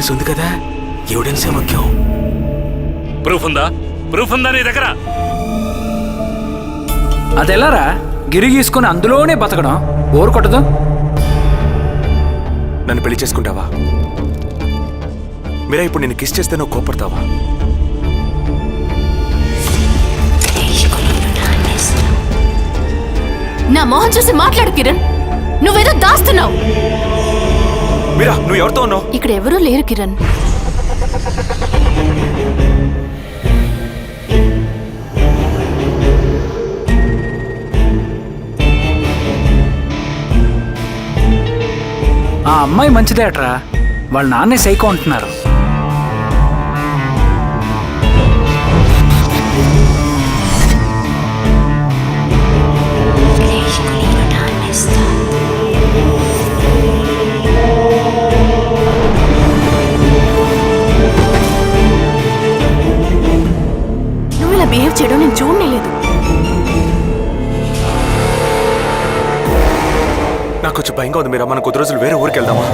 Evidence ఉంది కదా, ఎవిడెన్సే ముఖ్యం. ప్రూఫ్ ఉందా నీ దగ్గర? అదెలారా గిరి గీసుకొని అందులోనే బతకడం బోరు కొట్టదు? నన్ను పెళ్లి చేసుకుంటావా? మీరా ఇప్పుడు నేను కిస్ చేస్తే నువ్వు కోపడతావా? నా మొహం చూసి మాట్లాడు కిరణ్. నువ్వేదో దాస్తున్నావు. మీరా నువ్వు ఎవరితో ఉన్నావు? ఇక్కడ ఎవరూ లేరు కిరణ్. ఆ అమ్మాయి మంచిదే అట్రా, వాళ్ళ నాన్నే సైకో అంటున్నారు. నువ్వు ఇలా బిహేవ్ చేయడం నేను చూడలేదు. నాకు కొంచెం భయంగా ఉంది మీరా. మనం కొద్ది రోజులు వేరే ఊరికి వెళ్దామా?